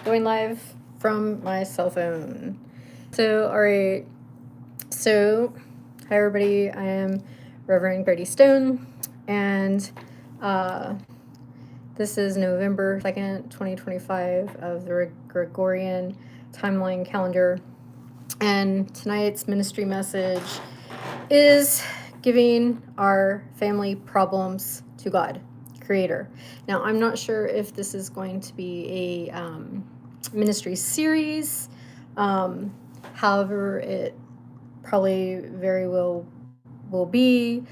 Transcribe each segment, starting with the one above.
going live from my cell phone. So, all right. So, hi everybody. I am Reverend Grady Stone, and this is November 2nd, 2025 of the Gregorian timeline calendar. And tonight's ministry message is giving our family problems to God, Creator. Now, I'm not sure if this is going to be a ministry series. However, it probably very well will be,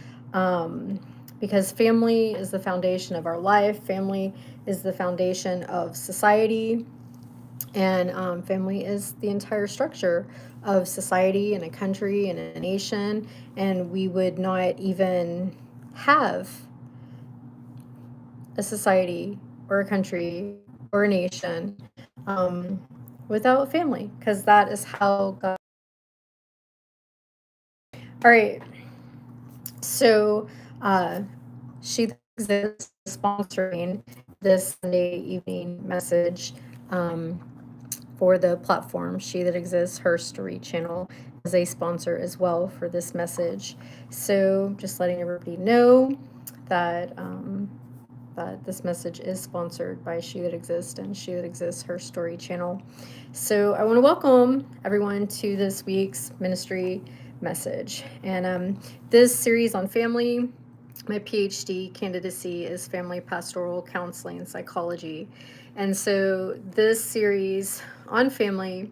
because family is the foundation of our life. Family is the foundation of society. And family is the entire structure of society and a country and a nation. And we would not even have a society or a country or a nation without family, because that is how God. All right. So, She That Exists is sponsoring this Sunday evening message for the platform. She That Exists, her story channel, is a sponsor as well for this message. So, just letting everybody know that that this message is sponsored by She That Exists and She That Exists, her story channel. So, I want to welcome everyone to this week's ministry message. And this series on family, my PhD candidacy is family pastoral counseling and psychology. And so this series on family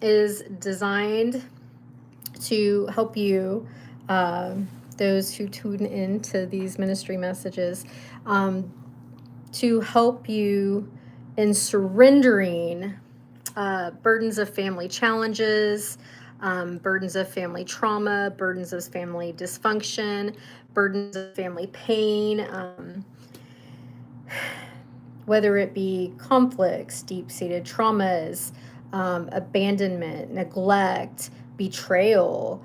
is designed to help you, those who tune into these ministry messages, to help you in surrendering burdens of family challenges, burdens of family trauma, burdens of family dysfunction, burdens of family pain, whether it be conflicts, deep-seated traumas, abandonment, neglect, betrayal,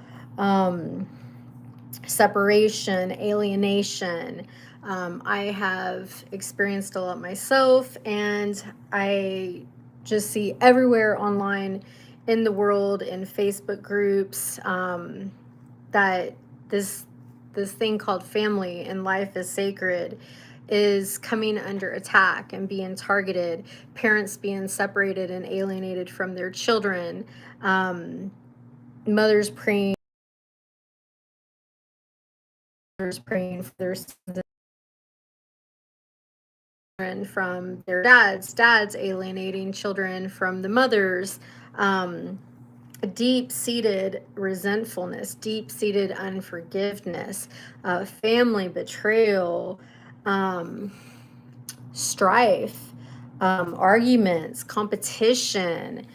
separation, alienation. I have experienced a lot myself, and I just see everywhere online in the world, in Facebook groups, that this thing called family and life is sacred is coming under attack and being targeted. Parents being separated and alienated from their children. Mothers praying for their children from their dads alienating children from the mothers. Deep-seated resentfulness, deep-seated unforgiveness, family betrayal, strife, arguments, competition,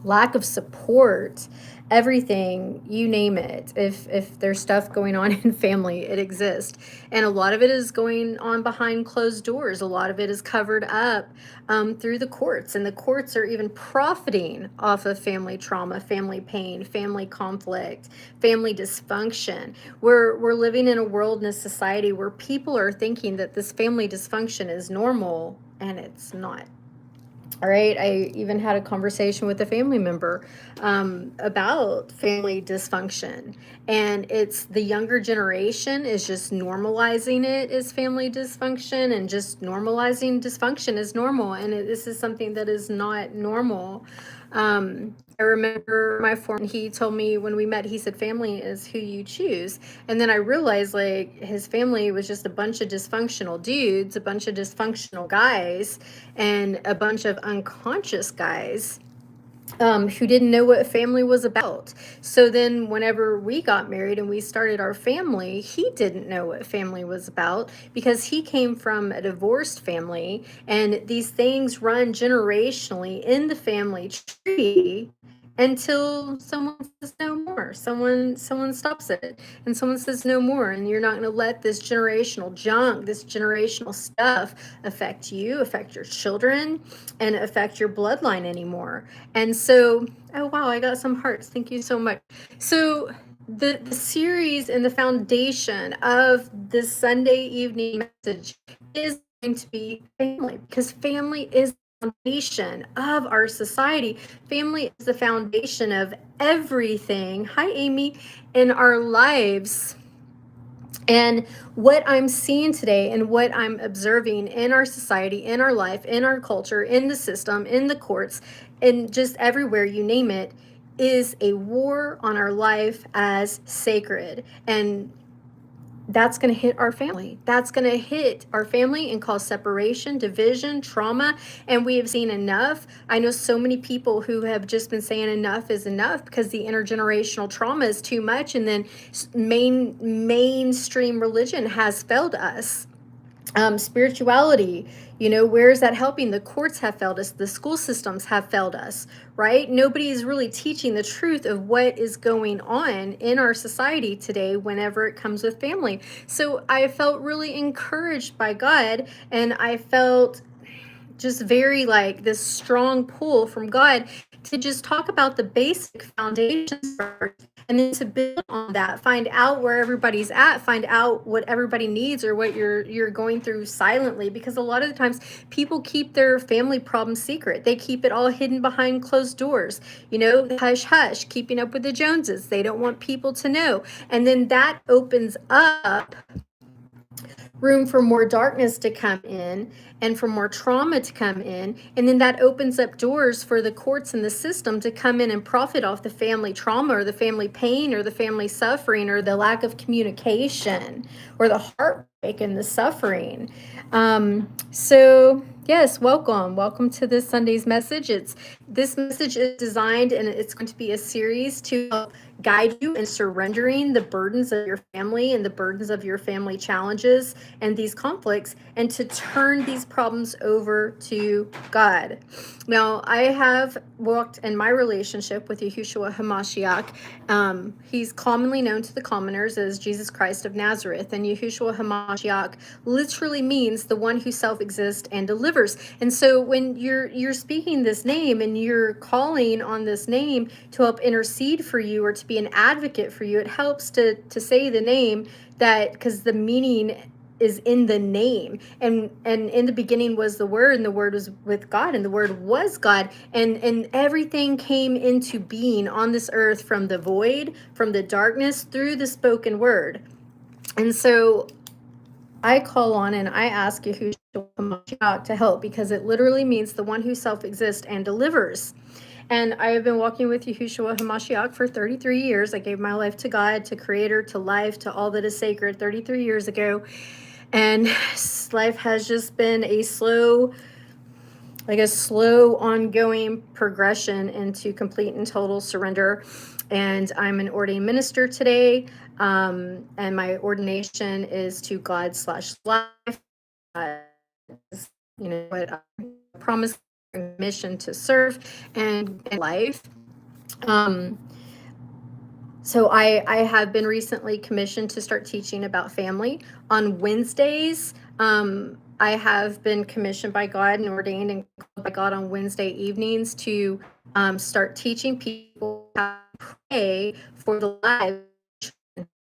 lack of support, everything, you name it. If there's stuff going on in family, it exists. And a lot of it is going on behind closed doors. A lot of it is covered up through the courts. And the courts are even profiting off of family trauma, family pain, family conflict, family dysfunction. We're living in a world and a society where people are thinking that this family dysfunction is normal, and it's not. All right. I even had a conversation with a family member about family dysfunction. And it's the younger generation is just normalizing it as family dysfunction, and just normalizing dysfunction as normal. And this is something that is not normal. I remember my foreman, he told me when we met, he said, family is who you choose. And then I realized, like, his family was just a bunch of dysfunctional dudes, a bunch of dysfunctional guys, and a bunch of unconscious guys who didn't know what family was about. So then whenever we got married and we started our family, he didn't know what family was about, because he came from a divorced family, and these things run generationally in the family tree until someone says no more. Someone stops it, and someone says no more, and you're not going to let this generational junk, this generational stuff affect you, affect your children, and affect your bloodline anymore. And so, oh wow, I got some hearts. Thank you so much. So the series and the foundation of this Sunday evening message is going to be family, because family is the foundation of our society. Family is the foundation of everything. Hi, Amy. In our lives. And what I'm seeing today and what I'm observing in our society, in our life, in our culture, in the system, in the courts, and just everywhere, you name it, is a war on our life as sacred. And that's going to hit our family. That's going to hit our family and cause separation, division, trauma. And we have seen enough. I know so many people who have just been saying enough is enough because the intergenerational trauma is too much. And then mainstream religion has failed us. Spirituality, where is that helping? The courts have failed us. The school systems have failed us, right? Nobody is really teaching the truth of what is going on in our society today whenever it comes with family. So I felt really encouraged by God, and I felt just very like this strong pull from God to just talk about the basic foundations first, and then to build on that, find out where everybody's at, find out what everybody needs or what you're going through silently, because a lot of the times people keep their family problems secret. They keep it all hidden behind closed doors, hush hush, keeping up with the Joneses. They don't want people to know. And then that opens up room for more darkness to come in and for more trauma to come in. And then that opens up doors for the courts and the system to come in and profit off the family trauma or the family pain or the family suffering or the lack of communication or the heartbreak and the suffering. So yes, welcome to this Sunday's message. This message is designed, and it's going to be a series to help guide you in surrendering the burdens of your family and the burdens of your family challenges and these conflicts, and to turn these problems over to God. Now, I have walked in my relationship with Yahushua HaMashiach. He's commonly known to the commoners as Jesus Christ of Nazareth, and Yahushua HaMashiach literally means the one who self-exists and delivers. And so when you're speaking this name and you're calling on this name to help intercede for you or to be an advocate for you, it helps to say the name, that because the meaning is in the name. And in the beginning was the Word, and the Word was with God, and the Word was God, and everything came into being on this earth from the void, from the darkness, through the spoken word. And so I call on and I ask Yahushua HaMashiach to help, because it literally means the one who self-exists and delivers. And I have been walking with Yahushua HaMashiach for 33 years. I gave my life to God, to Creator, to life, to all that is sacred 33 years ago. And life has just been a slow ongoing progression into complete and total surrender. And I'm an ordained minister today. And my ordination is to God/life. What I promise, mission to serve and life. So I have been recently commissioned to start teaching about family on Wednesdays. I have been commissioned by God and ordained and called by God on Wednesday evenings to start teaching people how to pray for the lives,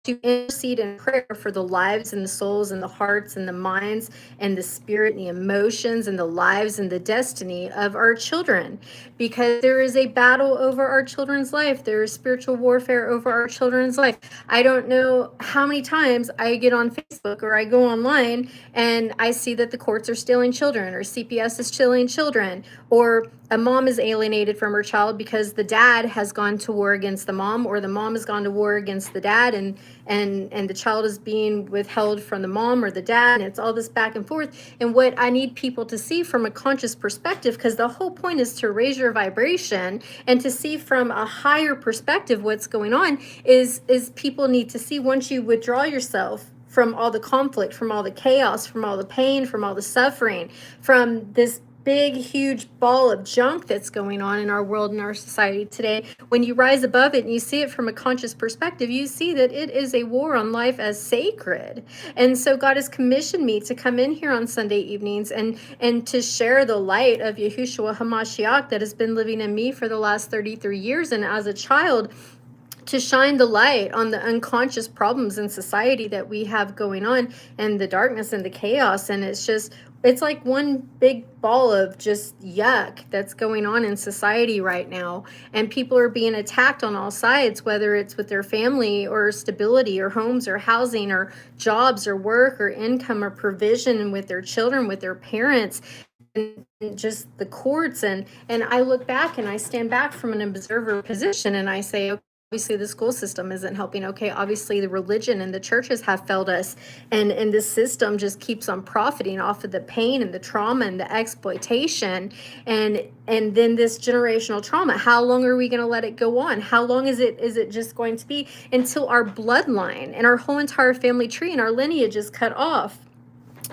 to intercede in prayer for the lives and the souls and the hearts and the minds and the spirit and the emotions and the lives and the destiny of our children, because there is a battle over our children's life. There is spiritual warfare over our children's life. I don't know how many times I get on Facebook or I go online and I see that the courts are stealing children, or CPS is stealing children, or a mom is alienated from her child because the dad has gone to war against the mom, or the mom has gone to war against the dad, and the child is being withheld from the mom or the dad, and it's all this back and forth. And what I need people to see from a conscious perspective, because the whole point is to raise your vibration and to see from a higher perspective what's going on, is people need to see, once you withdraw yourself from all the conflict, from all the chaos, from all the pain, from all the suffering, from this big, huge ball of junk that's going on in our world and our society today, when you rise above it and you see it from a conscious perspective, you see that it is a war on life as sacred. And so God has commissioned me to come in here on Sunday evenings and to share the light of Yahushua HaMashiach that has been living in me for the last 33 years. And as a child, to shine the light on the unconscious problems in society that we have going on, and the darkness and the chaos. And it's just, it's like one big ball of just yuck that's going on in society right now. And people are being attacked on all sides, whether it's with their family or stability or homes or housing or jobs or work or income or provision with their children, with their parents, and just the courts. And I look back and I stand back from an observer position and I say, okay, obviously the school system isn't helping. Okay, obviously the religion and the churches have failed us, and this system just keeps on profiting off of the pain and the trauma and the exploitation. And then this generational trauma, how long are we going to let it go on? How long is it just going to be until our bloodline and our whole entire family tree and our lineage is cut off?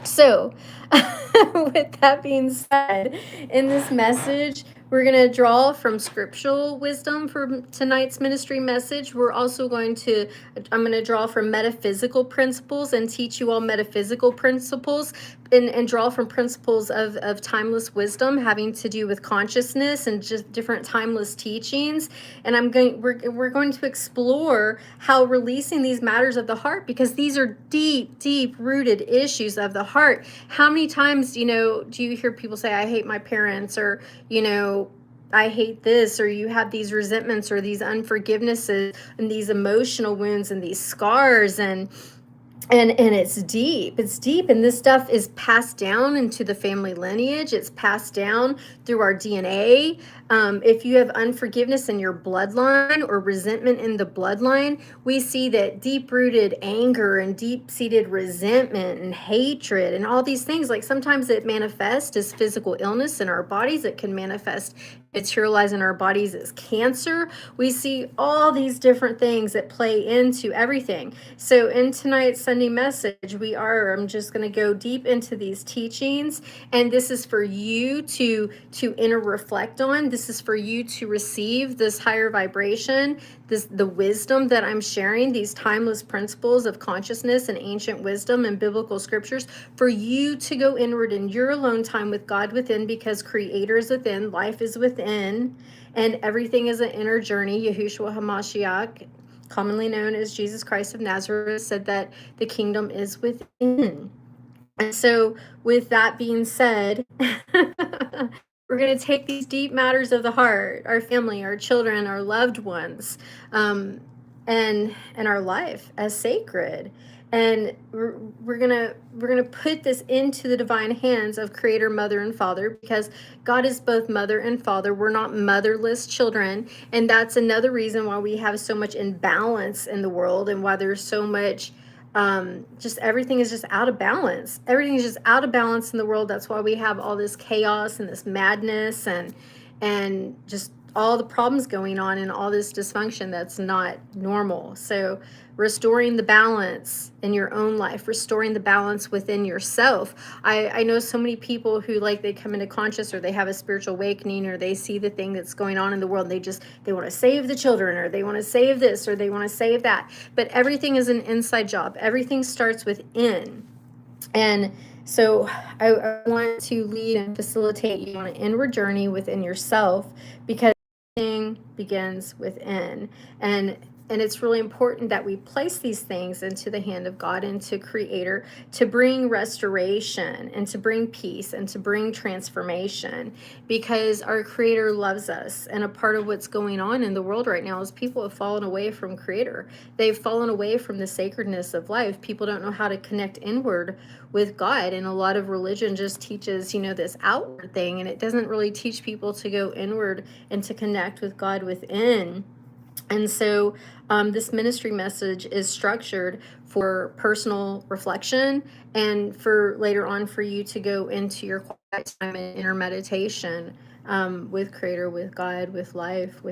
So, with that being said, in this message, we're going to draw from scriptural wisdom for tonight's ministry message. I'm going to draw from metaphysical principles and teach you all metaphysical principles, and draw from principles of timeless wisdom having to do with consciousness and just different timeless teachings. And we're going to explore how releasing these matters of the heart, because these are deep rooted issues of the heart. How many times, do you hear people say, I hate my parents, or, I hate this, or you have these resentments or these unforgivenesses and these emotional wounds and these scars, and it's deep, and this stuff is passed down into the family lineage. It's passed down through our DNA. If you have unforgiveness in your bloodline or resentment in the bloodline, we see that deep-rooted anger and deep-seated resentment and hatred and all these things, like sometimes it manifests as physical illness in our bodies. It can materialize in our bodies as cancer. We see all these different things that play into everything. So in tonight's Sunday message, I'm just going to go deep into these teachings, and this is for you to inner reflect on. This is for you to receive this higher vibration, the wisdom that I'm sharing, these timeless principles of consciousness and ancient wisdom and biblical scriptures, for you to go inward in your alone time with God within, because Creator is within, life is within, and everything is an inner journey. Yahushua HaMashiach, commonly known as Jesus Christ of Nazareth, said that the kingdom is within. And so, with that being said, we're going to take these deep matters of the heart, our family, our children, our loved ones, and our life as sacred. And we're gonna put this into the divine hands of Creator, Mother, and Father, because God is both Mother and Father. We're not motherless children, and that's another reason why we have so much imbalance in the world, and why there's so much just everything is just out of balance. Everything is just out of balance in the world. That's why we have all this chaos and this madness and just all the problems going on and all this dysfunction that's not normal. So restoring the balance in your own life, restoring the balance within yourself. I know so many people who, like, they come into conscious, or they have a spiritual awakening, or they see the thing that's going on in the world, and they want to save the children, or they want to save this, or they want to save that. But everything is an inside job. Everything starts within. And so I want to lead and facilitate you on an inward journey within yourself, because everything begins within. And it's really important that we place these things into the hand of God and to Creator, to bring restoration and to bring peace and to bring transformation, because our Creator loves us. And a part of what's going on in the world right now is people have fallen away from Creator. They've fallen away from the sacredness of life. People don't know how to connect inward with God. And a lot of religion just teaches, this outward thing, and it doesn't really teach people to go inward and to connect with God within. And so this ministry message is structured for personal reflection, and for later on for you to go into your quiet time and inner meditation with Creator, with God, with life.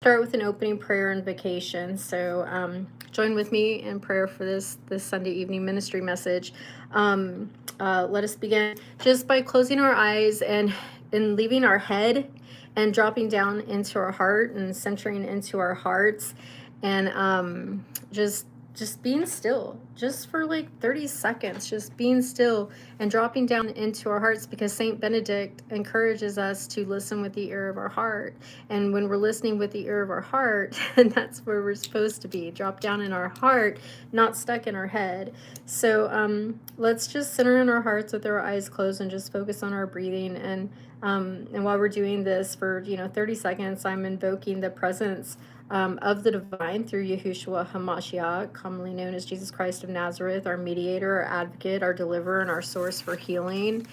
Start with an opening prayer and invocation. So join with me in prayer for this Sunday evening ministry message. Let us begin just by closing our eyes and leaving our head and dropping down into our heart and centering into our hearts, and just just being still, just for like 30 seconds, just being still and dropping down into our hearts, because Saint Benedict encourages us to listen with the ear of our heart. And when we're listening with the ear of our heart, and that's where we're supposed to be, drop down in our heart, not stuck in our head. So let's just center in our hearts with our eyes closed and just focus on our breathing. And while we're doing this for 30 seconds, I'm invoking the presence of the divine through Yahushua HaMashiach, commonly known as Jesus Christ of Nazareth, our mediator, our advocate, our deliverer, and our source for healing.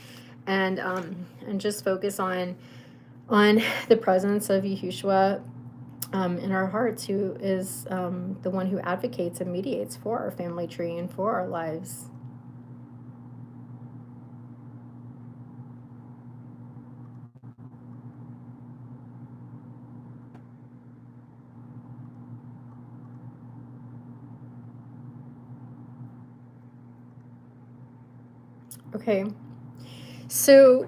And just focus on the presence of Yahushua in our hearts, who is the one who advocates and mediates for our family tree and for our lives. Okay, so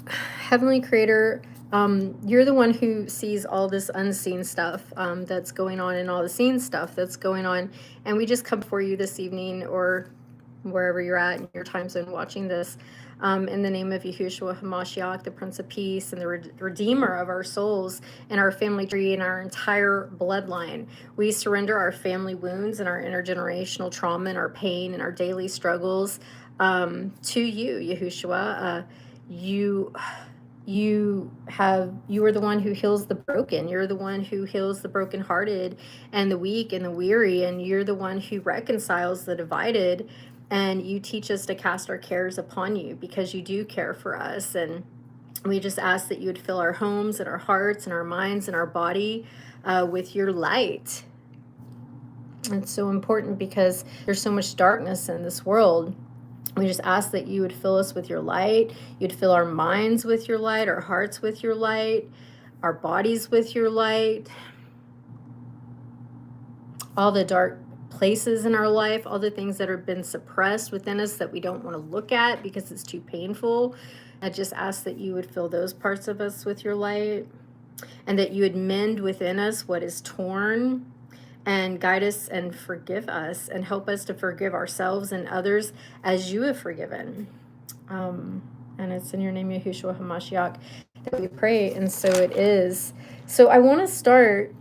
Heavenly Creator, you're the one who sees all this unseen stuff that's going on, and all the seen stuff that's going on. And we just come before you this evening, or wherever you're at in your time zone watching this, in the name of Yahushua HaMashiach, the Prince of Peace and the Redeemer of our souls and our family tree and our entire bloodline. We surrender our family wounds and our intergenerational trauma and our pain and our daily struggles to you, Yahushua. You are the one who heals the broken. You're the one who heals the brokenhearted and the weak and the weary, and you're the one who reconciles the divided. And you teach us to cast our cares upon you, because you do care for us. And we just ask that you would fill our homes and our hearts and our minds and our body with your light. It's so important because there's so much darkness in this world. We just ask that you would fill us with your light. You'd fill our minds with your light, our hearts with your light, our bodies with your light. All the dark places in our life, all the things that have been suppressed within us that we don't want to look at because it's too painful. I just ask that you would fill those parts of us with your light, and that you would mend within us what is torn, and guide us and forgive us and help us to forgive ourselves and others as you have forgiven. And it's in your name, Yahushua HaMashiach, that we pray, and so it is. So I want to start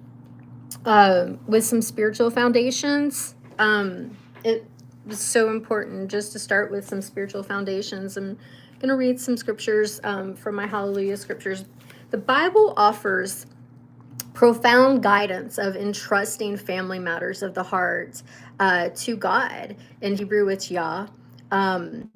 with some spiritual foundations. It was so important just to start with some spiritual foundations. I'm going to read some scriptures from my Hallelujah scriptures. The Bible offers profound guidance of entrusting family matters of the heart to God. In Hebrew, it's Yah. And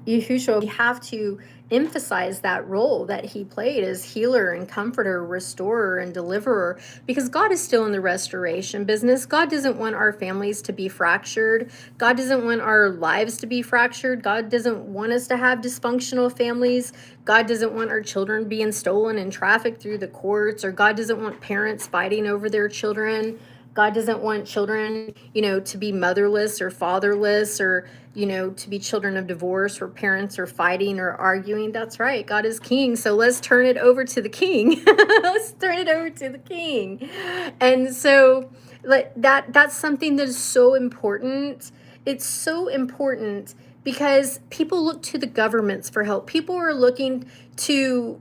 Yahushua, we have to emphasize that role that he played as healer and comforter, restorer and deliverer, because God is still in the restoration business. God doesn't want our families to be fractured. God doesn't want our lives to be fractured. God doesn't want us to have dysfunctional families. God doesn't want our children being stolen and trafficked through the courts, or God doesn't want parents fighting over their children. God doesn't want children, to be motherless or fatherless, or, to be children of divorce, or parents are fighting or arguing. That's right. God is king. So let's turn it over to the king. Let's turn it over to the king. And so that's something that is so important. It's so important because people look to the governments for help. People are looking to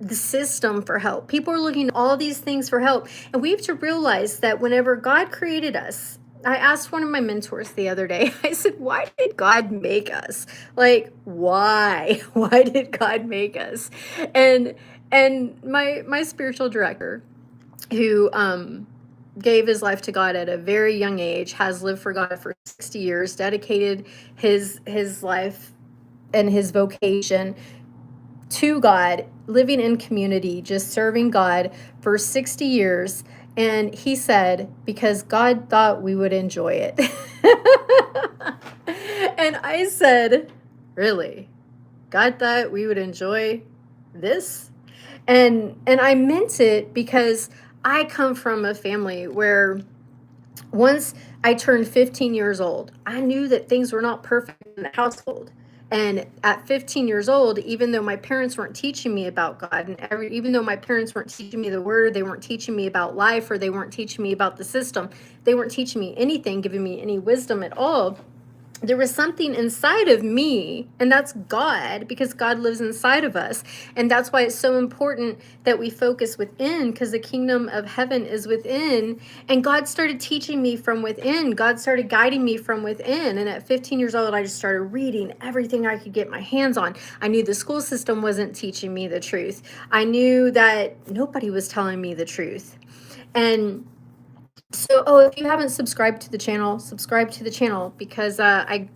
the system for help. People are looking at all these things for help. And we have to realize that whenever God created us, I asked one of my mentors the other day, I said, why did God make us? Like, why? Why did God make us? And my spiritual director, who gave his life to God at a very young age, has lived for God for 60 years, dedicated his life and his vocation to God, living in community, just serving God for 60 years. And he said, because God thought we would enjoy it. And I said, really? God thought we would enjoy this? And I meant it, because I come from a family where once I turned 15 years old, I knew that things were not perfect in the household. And at 15 years old, even though my parents weren't teaching me about God, and even though my parents weren't teaching me the word, they weren't teaching me about life, or they weren't teaching me about the system, they weren't teaching me anything, giving me any wisdom at all, there was something inside of me, and that's God, because God lives inside of us. And that's why it's so important that we focus within, because the kingdom of heaven is within. And God started teaching me from within. God started guiding me from within. And at 15 years old, I just started reading everything I could get my hands on. I knew the school system wasn't teaching me the truth. I knew that nobody was telling me the truth. And so, if you haven't subscribed to the channel, subscribe to the channel, because I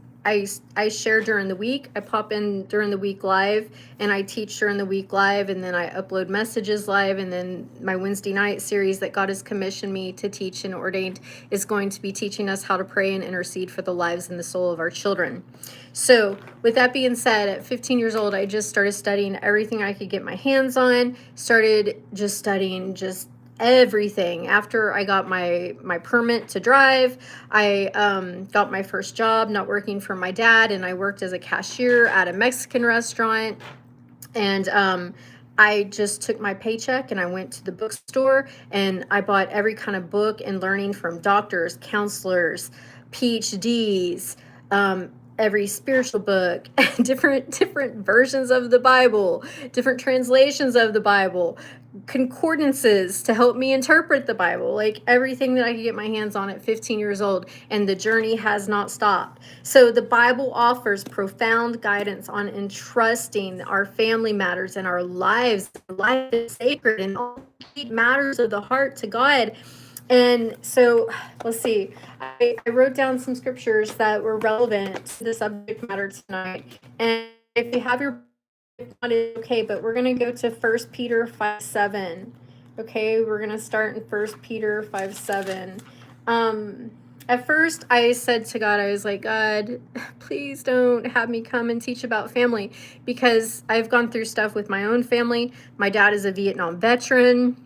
share during the week. I pop in during the week live, and I teach during the week live, and then I upload messages live, and then my Wednesday night series that God has commissioned me to teach and ordained is going to be teaching us how to pray and intercede for the lives and the soul of our children. So with that being said, at 15 years old, I just started studying everything I could get my hands on, started just studying just everything. After I got my permit to drive, I got my first job, not working for my dad, and I worked as a cashier at a Mexican restaurant. And I just took my paycheck and I went to the bookstore and I bought every kind of book and learning from doctors, counselors, PhDs, every spiritual book, different versions of the Bible, different translations of the Bible, concordances to help me interpret the Bible, like everything that I could get my hands on at 15 years old. And the journey has not stopped. So the Bible offers profound guidance on entrusting our family matters and our lives. Life is sacred and all matters of the heart to God. And so let's see, I wrote down some scriptures that were relevant to the subject matter tonight. And if you have your okay, but we're going to go to 1 Peter 5:7. Okay, we're going to start in 1 Peter 5:7. At first, I said to God, I was like, God, please don't have me come and teach about family, because I've gone through stuff with my own family. My dad is a Vietnam veteran.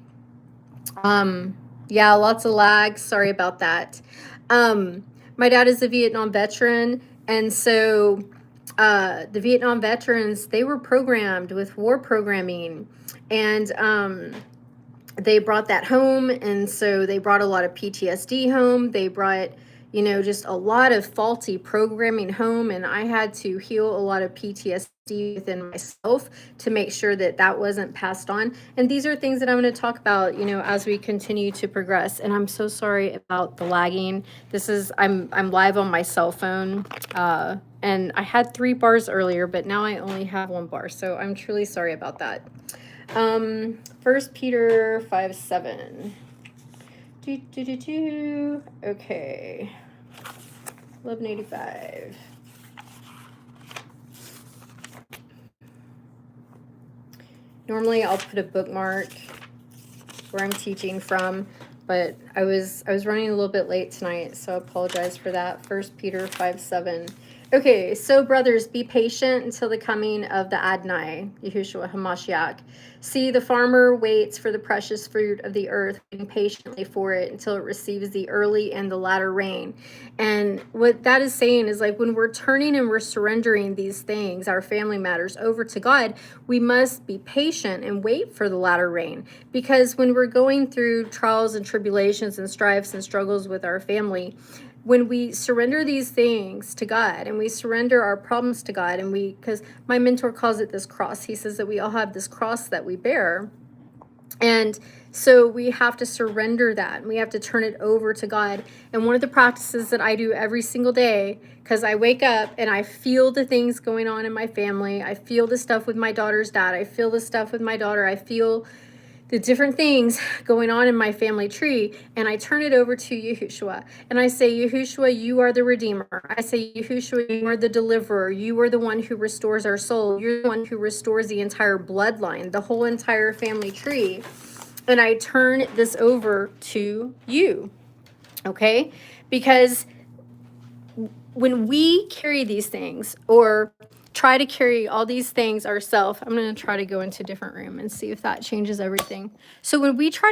Yeah, lots of lag. Sorry about that. My dad is a Vietnam veteran, and so the Vietnam veterans, they were programmed with war programming, and they brought that home, and so they brought a lot of PTSD home. They brought, just a lot of faulty programming home, and I had to heal a lot of PTSD within myself to make sure that that wasn't passed on. And these are things that I'm going to talk about, as we continue to progress. And I'm so sorry about the lagging. I'm live on my cell phone, and I had 3 bars earlier, but now I only have 1 bar, so I'm truly sorry about that. 1 Peter 5:7. Okay. 1185. Normally I'll put a bookmark where I'm teaching from, but I was running a little bit late tonight, so I apologize for that. 1 Peter 5:7. Okay, so brothers, be patient until the coming of the Adonai, Yahushua HaMashiach. See, the farmer waits for the precious fruit of the earth, waiting patiently for it until it receives the early and the latter rain. And what that is saying is, like, when we're turning and we're surrendering these things, our family matters, over to God, we must be patient and wait for the latter rain. Because when we're going through trials and tribulations and strifes and struggles with our family, when we surrender these things to God and we surrender our problems to God, and because my mentor calls it this cross, he says that we all have this cross that we bear. And so we have to surrender that, and we have to turn it over to God. And one of the practices that I do every single day, because I wake up and I feel the things going on in my family. I feel the stuff with my daughter's dad. I feel the stuff with my daughter. I feel the different things going on in my family tree, and I turn it over to Yahushua. And I say, Yahushua, you are the Redeemer. I say, Yahushua, you are the Deliverer. You are the one who restores our soul. You're the one who restores the entire bloodline, the whole entire family tree. And I turn this over to you, okay? Because when we carry these things, or try to carry all these things ourselves, I'm going to try to go into a different room and see if that changes everything. So when we try